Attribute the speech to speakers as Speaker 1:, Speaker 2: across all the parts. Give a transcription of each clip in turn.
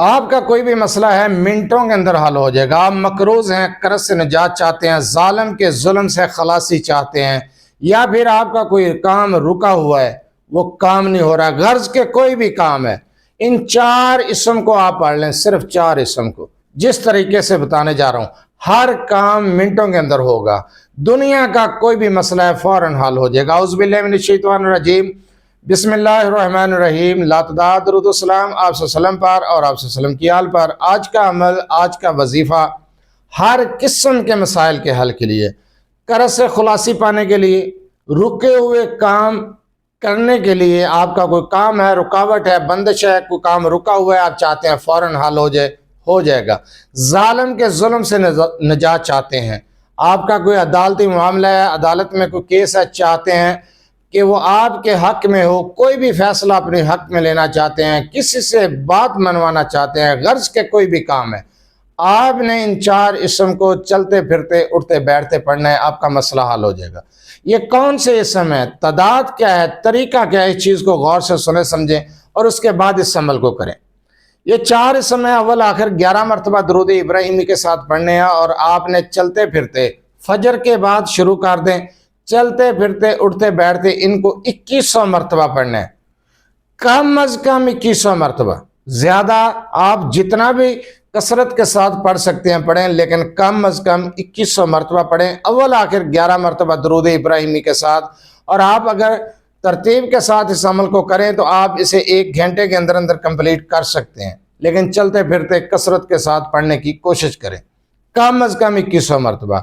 Speaker 1: آپ کا کوئی بھی مسئلہ ہے منٹوں کے اندر حل ہو جائے گا۔ آپ مقروض ہیں، قرض سے نجات چاہتے ہیں، ظالم کے ظلم سے خلاصی چاہتے ہیں، یا پھر آپ کا کوئی کام رکا ہوا ہے، وہ کام نہیں ہو رہا، غرض کے کوئی بھی کام ہے، ان 4 اسم کو آپ پڑھ لیں، صرف 4 اسم کو جس طریقے سے بتانے جا رہا ہوں، ہر کام منٹوں کے اندر ہوگا۔ دنیا کا کوئی بھی مسئلہ ہے فوراً حل ہو جائے گا۔ اعوذ باللہ من الشیطان الرجیم، بسم اللہ الرحمن الرحیم، لا تدع درود السلام آپ صلی اللہ علیہ وسلم پر اور آپ صلی اللہ علیہ وسلم کی آل پر۔ آج کا عمل، آج کا وظیفہ ہر قسم کے مسائل کے حل کے لیے، قرض سے خلاصی پانے کے لیے، رکے ہوئے کام کرنے کے لیے، آپ کا کوئی کام ہے، رکاوٹ ہے، بندش ہے، کوئی کام رکا ہوا ہے، آپ چاہتے ہیں فوراً حل ہو جائے گا۔ ظالم کے ظلم سے نجات چاہتے ہیں، آپ کا کوئی عدالتی معاملہ ہے، عدالت میں کوئی کیس ہے، چاہتے ہیں کہ وہ آپ کے حق میں ہو، کوئی بھی فیصلہ اپنے حق میں لینا چاہتے ہیں، کسی سے بات منوانا چاہتے ہیں، غرض کے کوئی بھی کام ہے، آپ نے ان 4 اسم کو چلتے پھرتے اٹھتے بیٹھتے پڑھنا ہے، آپ کا مسئلہ حل ہو جائے گا۔ یہ کون سے اسم ہے، تعداد کیا ہے، طریقہ کیا ہے، اس چیز کو غور سے سنیں سمجھیں اور اس کے بعد اس عمل کو کریں۔ یہ 4 اسم ہیں، اول آخر 11 مرتبہ درود ابراہیمی کے ساتھ پڑھنے ہیں، اور آپ نے چلتے پھرتے فجر کے بعد شروع کر دیں، چلتے پھرتے اٹھتے بیٹھتے ان کو 2100 مرتبہ پڑھنا ہے، کم از کم 2100 مرتبہ۔ زیادہ آپ جتنا بھی کثرت کے ساتھ پڑھ سکتے ہیں پڑھیں، لیکن کم از کم 2100 مرتبہ پڑھیں، اول آخر 11 مرتبہ درود ابراہیمی کے ساتھ۔ اور آپ اگر ترتیب کے ساتھ اس عمل کو کریں تو آپ اسے 1 گھنٹے کے اندر اندر کمپلیٹ کر سکتے ہیں، لیکن چلتے پھرتے کثرت کے ساتھ پڑھنے کی کوشش کریں، کم از کم 2100 مرتبہ۔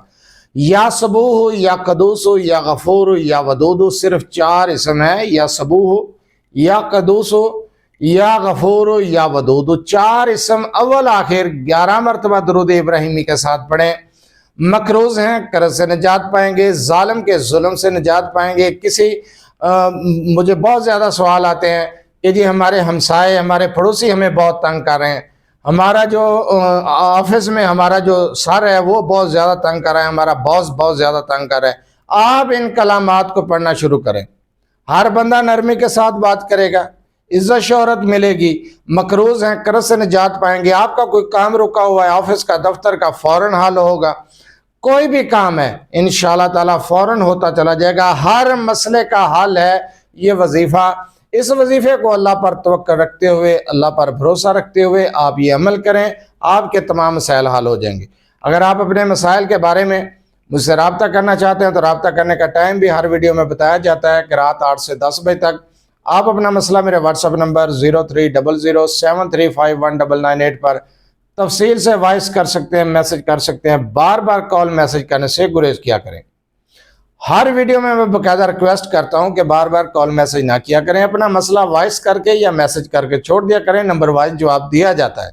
Speaker 1: یا صبوح، یا قدوس، یا غفور، یا ودود، صرف 4 اسم ہیں، یا صبوح، یا قدوس، یا غفور، یا ودود، 4 اسم اول آخر 11 مرتبہ درود ابراہیمی کے ساتھ پڑھیں۔ مقروض ہیں، قرض سے نجات پائیں گے، ظالم کے ظلم سے نجات پائیں گے۔ مجھے بہت زیادہ سوال آتے ہیں کہ جی ہمارے ہمسائے، ہمارے پڑوسی ہمیں بہت تنگ کر رہے ہیں، ہمارا جو آفس میں ہمارا جو سر ہے وہ بہت زیادہ تنگ کر رہا ہے، ہمارا باس بہت زیادہ تنگ کر رہا ہے۔ آپ ان کلامات کو پڑھنا شروع کریں، ہر بندہ نرمی کے ساتھ بات کرے گا، عزت شہرت ملے گی۔ مقروض ہیں، قرض سے نجات پائیں گے، آپ کا کوئی کام رکا ہوا ہے آفس کا، دفتر کا، فوراً حل ہوگا۔ کوئی بھی کام ہے انشاءاللہ تعالیٰ فوراً ہوتا چلا جائے گا۔ ہر مسئلے کا حل ہے یہ وظیفہ۔ اس وظیفے کو اللہ پر توکل رکھتے ہوئے، اللہ پر بھروسہ رکھتے ہوئے آپ یہ عمل کریں، آپ کے تمام مسائل حل ہو جائیں گے۔ اگر آپ اپنے مسائل کے بارے میں مجھ سے رابطہ کرنا چاہتے ہیں تو رابطہ کرنے کا ٹائم بھی ہر ویڈیو میں بتایا جاتا ہے کہ رات 8 سے 10 بجے تک آپ اپنا مسئلہ میرے واٹس ایپ نمبر 030073519998 پر تفصیل سے وائس کر سکتے ہیں، میسج کر سکتے ہیں۔ بار بار کال میسج کرنے سے گریز کیا کریں۔ ہر ویڈیو میں باقاعدہ ریکویسٹ کرتا ہوں کہ بار بار کال میسج نہ کیا کریں، اپنا مسئلہ وائس کر کے یا میسج کر کے چھوڑ دیا کریں، نمبر وائز جواب دیا جاتا ہے۔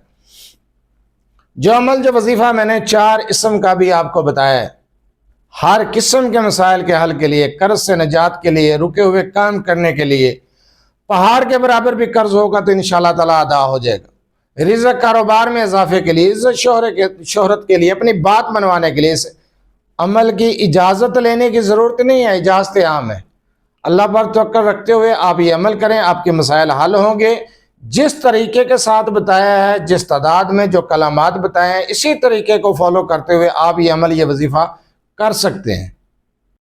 Speaker 1: جو عمل، جو وظیفہ میں نے 4 اسم کا بھی آپ کو بتایا ہے، ہر قسم کے مسائل کے حل کے لیے، قرض سے نجات کے لیے، رکے ہوئے کام کرنے کے لیے، پہاڑ کے برابر بھی قرض ہوگا تو انشاءاللہ تعالیٰ ادا ہو جائے گا، رزق کاروبار میں اضافے کے لیے، عزت شہرت کے لیے، اپنی بات منوانے کے لیے، اس عمل کی اجازت لینے کی ضرورت نہیں ہے، اجازت عام ہے۔ اللہ پر توکل رکھتے ہوئے آپ یہ عمل کریں، آپ کے مسائل حل ہوں گے۔ جس طریقے کے ساتھ بتایا ہے، جس تعداد میں جو کلمات بتائے ہیں، اسی طریقے کو فالو کرتے ہوئے آپ یہ عمل، یہ وظیفہ کر سکتے ہیں۔